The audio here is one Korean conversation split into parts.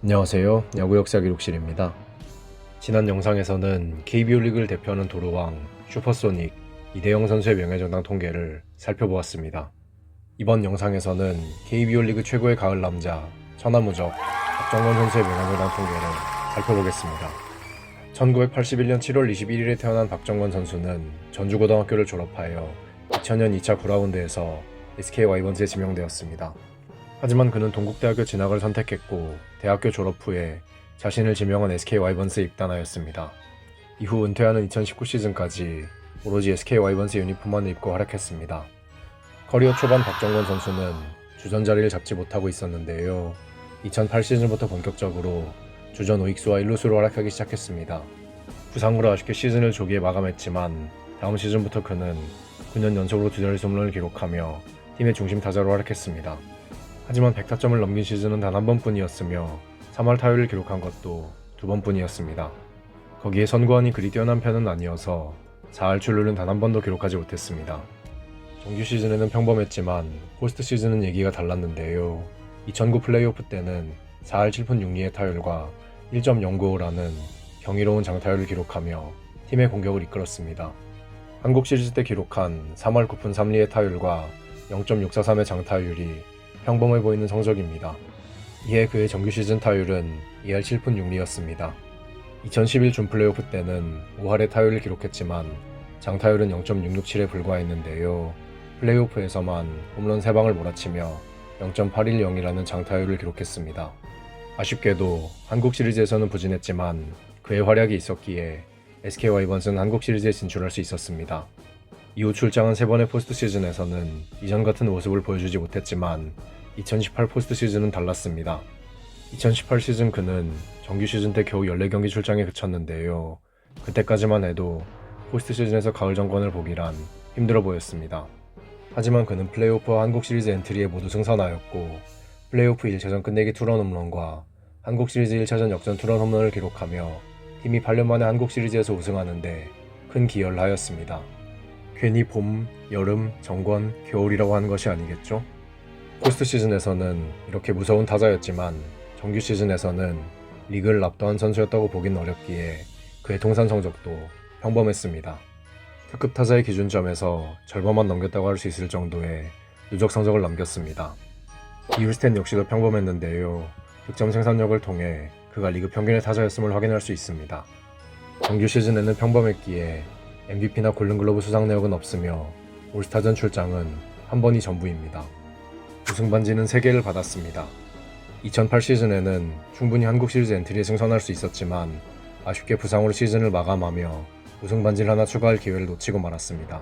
안녕하세요. 야구 역사 기록실입니다. 지난 영상에서는 KBO 리그를 대표하는 도루왕 슈퍼소닉 이대영 선수의 명예전당 통계를 살펴보았습니다. 이번 영상에서는 KBO 리그 최고의 가을 남자 천하무적 박정권 선수의 명예전당 통계를 살펴보겠습니다. 1981년 7월 21일에 태어난 박정권 선수는 전주고등학교를 졸업하여 2000년 2차 9라운드에서 SK 와이번스에 지명되었습니다. 하지만 그는 동국대학교 진학을 선택했고 대학교 졸업 후에 자신을 지명한 SK 와이번스에 입단하였습니다. 이후 은퇴하는 2019 시즌까지 오로지 SK 와이번스 유니폼만을 입고 활약했습니다. 커리어 초반 박정권 선수는 주전 자리를 잡지 못하고 있었는데요. 2008 시즌부터 본격적으로 주전 우익수와 1루수로 활약하기 시작했습니다. 부상으로 아쉽게 시즌을 조기에 마감했지만 다음 시즌부터 그는 9년 연속으로 두 자릿수 홈런을 기록하며 팀의 중심 타자로 활약했습니다. 하지만 100타점을 넘긴 시즌은 단 한 번뿐이었으며 3할 타율을 기록한 것도 두 번뿐이었습니다. 거기에 선구안이 그리 뛰어난 편은 아니어서 4할 출루는 단 한 번도 기록하지 못했습니다. 정규 시즌에는 평범했지만 포스트 시즌은 얘기가 달랐는데요. 2009 플레이오프 때는 4할 7푼 6리의 타율과 1.095라는 경이로운 장타율을 기록하며 팀의 공격을 이끌었습니다. 한국 시리즈 때 기록한 3할 9푼 3리의 타율과 0.643의 장타율이 평범해 보이는 성적입니다. 이에 그의 정규 시즌 타율은 2할 7푼 6리였습니다. 2011 준 플레이오프 때는 5할의 타율을 기록했지만 장타율은 0.667에 불과했는데요. 플레이오프에서만 홈런 3방을 몰아치며 0.810이라는 장타율을 기록했습니다. 아쉽게도 한국 시리즈에서는 부진했지만 그의 활약이 있었기에 SK 와이번스는 한국 시리즈에 진출할 수 있었습니다. 이후 출장한 3번의 포스트 시즌에서는 이전 같은 모습을 보여주지 못했지만 2018 포스트 시즌은 달랐습니다. 2018 시즌 그는 정규 시즌 때 겨우 14경기 출장에 그쳤는데요. 그때까지만 해도 포스트 시즌에서 가을 정권을 보기란 힘들어 보였습니다. 하지만 그는 플레이오프와 한국 시리즈 엔트리에 모두 승선하였고 플레이오프 1차전 끝내기 투런 홈런과 한국 시리즈 1차전 역전 투런 홈런을 기록하며 팀이 8년 만에 한국 시리즈에서 우승하는데 큰 기여를 하였습니다. 괜히 봄, 여름, 정권, 겨울이라고 하는 것이 아니겠죠? 포스트 시즌에서는 이렇게 무서운 타자였지만 정규 시즌에서는 리그를 압도한 선수였다고 보긴 어렵기에 그의 통산 성적도 평범했습니다. 특급 타자의 기준점에서 절반만 넘겼다고 할 수 있을 정도의 누적 성적을 남겼습니다. 비율스탠 역시도 평범했는데요. 득점 생산력을 통해 그가 리그 평균의 타자였음을 확인할 수 있습니다. 정규 시즌에는 평범했기에 MVP나 골든글러브 수상 내역은 없으며 올스타전 출장은 한 번이 전부입니다. 우승 반지는 3개를 받았습니다. 2008 시즌에는 충분히 한국 시리즈 엔트리에 승선할 수 있었지만 아쉽게 부상으로 시즌을 마감하며 우승 반지를 하나 추가할 기회를 놓치고 말았습니다.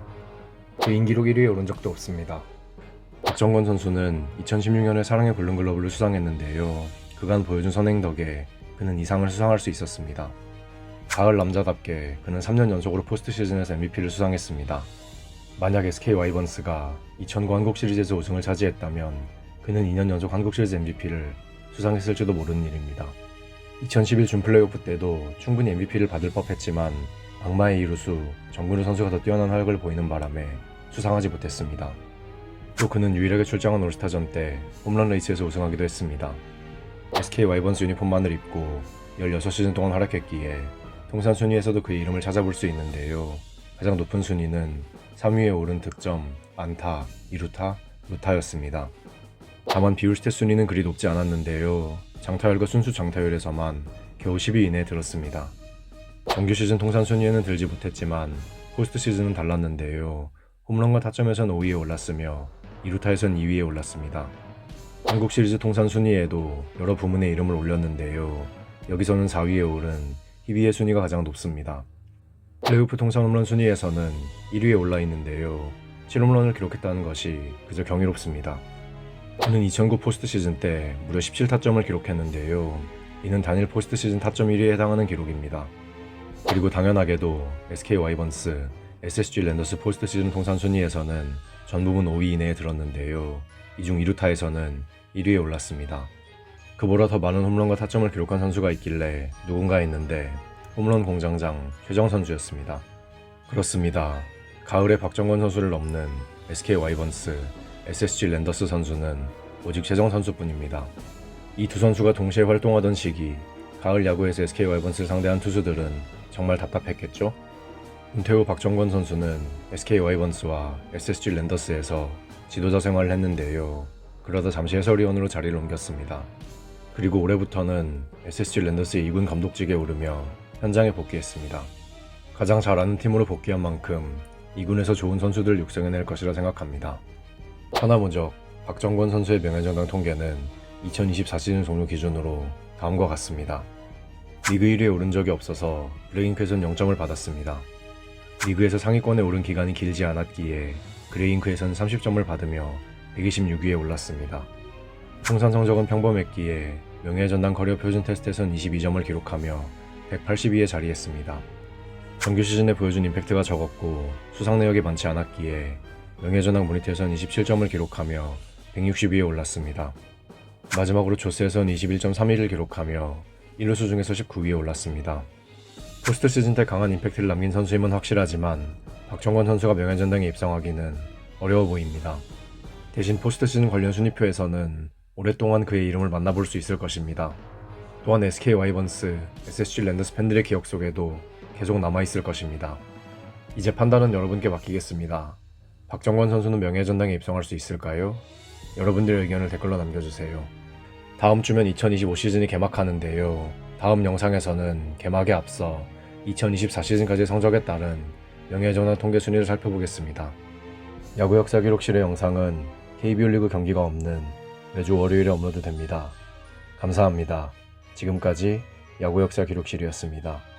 개인 기록 1위에 오른 적도 없습니다. 박정권 선수는 2016년에 사랑의 골든글러브를 수상했는데요. 그간 보여준 선행 덕에 그는 이상을 수상할 수 있었습니다. 가을 남자답게 그는 3년 연속으로 포스트 시즌에서 MVP를 수상했습니다. 만약 SK 와이번스가 2009 한국 시리즈에서 우승을 차지했다면 그는 2년 연속 한국 시리즈 MVP를 수상했을지도 모르는 일입니다. 2011 준 플레이오프 때도 충분히 MVP를 받을 법했지만 악마의 이루수 정근우 선수가 더 뛰어난 활약을 보이는 바람에 수상하지 못했습니다. 또 그는 유일하게 출장한 올스타전 때 홈런 레이스에서 우승하기도 했습니다. SK 와이번스 유니폼만을 입고 16시즌 동안 활약했기에 통산 순위에서도 그의 이름을 찾아볼 수 있는데요. 가장 높은 순위는 3위에 오른 득점, 안타, 2루타, 루타였습니다. 다만 비율스탯 순위는 그리 높지 않았는데요. 장타율과 순수 장타율에서만 겨우 10위 이내에 들었습니다. 정규 시즌 통산 순위에는 들지 못했지만 포스트 시즌은 달랐는데요. 홈런과 타점에선 5위에 올랐으며 2루타에선 2위에 올랐습니다. 한국 시리즈 통산 순위에도 여러 부문에 이름을 올렸는데요. 여기서는 4위에 오른 희비의 순위가 가장 높습니다. 플레이오프 통산 홈런 순위에서는 1위에 올라 있는데요. 7홈런을 기록했다는 것이 그저 경이롭습니다. 그는 2009 포스트 시즌 때 무려 17타점을 기록했는데요. 이는 단일 포스트 시즌 타점 1위에 해당하는 기록입니다. 그리고 당연하게도 SK 와이번스, SSG 랜더스 포스트 시즌 통산 순위에서는 전 부분 5위 이내에 들었는데요. 이 중 2루타에서는 1위에 올랐습니다. 그보다 더 많은 홈런과 타점을 기록한 선수가 있길래 누군가 했는데 홈런 공장장 최정 선수였습니다. 그렇습니다. 가을에 박정권 선수를 넘는 SK 와이번스, SSG 랜더스 선수는 오직 최정 선수뿐입니다. 이 두 선수가 동시에 활동하던 시기 가을 야구에서 SK 와이번스를 상대한 투수들은 정말 답답했겠죠? 은퇴 후 박정권 선수는 SK 와이번스와 SSG 랜더스에서 지도자 생활을 했는데요. 그러다 잠시 해설위원으로 자리를 옮겼습니다. 그리고 올해부터는 SSG 랜더스의 2군 감독직에 오르며 현장에 복귀했습니다. 가장 잘 아는 팀으로 복귀한 만큼 2군에서 좋은 선수들을 육성해낼 것이라 생각합니다. 하나무적 박정권 선수의 명예전당 통계는 2024 시즌 종료 기준으로 다음과 같습니다. 리그 1위에 오른 적이 없어서 그레잉크에선 0점을 받았습니다. 리그에서 상위권에 오른 기간이 길지 않았기에 그레잉크에선 30점을 받으며 126위에 올랐습니다. 통산 성적은 평범했기에 명예전당 커리어 표준 테스트에선 22점을 기록하며 182에 자리했습니다. 정규 시즌에 보여준 임팩트가 적었고 수상 내역이 많지 않았기에 명예전당 모니터에선 27점을 기록하며 160위에 올랐습니다. 마지막으로 조스에선 21.31을 기록하며 1루수 중에서 19위에 올랐습니다. 포스트 시즌 때 강한 임팩트를 남긴 선수임은 확실하지만 박정권 선수가 명예전당에 입성하기는 어려워 보입니다. 대신 포스트 시즌 관련 순위표에서는 오랫동안 그의 이름을 만나볼 수 있을 것입니다. 또한 SK 와이번스, SSG 랜더스 팬들의 기억 속에도 계속 남아있을 것입니다. 이제 판단은 여러분께 맡기겠습니다. 박정권 선수는 명예전당에 입성할 수 있을까요? 여러분들의 의견을 댓글로 남겨주세요. 다음 주면 2025 시즌이 개막하는데요. 다음 영상에서는 개막에 앞서 2024 시즌까지의 성적에 따른 명예전당 통계 순위를 살펴보겠습니다. 야구 역사 기록실의 영상은 KBO 리그 경기가 없는 매주 월요일에 업로드됩니다. 감사합니다. 지금까지 야구 역사 기록실이었습니다.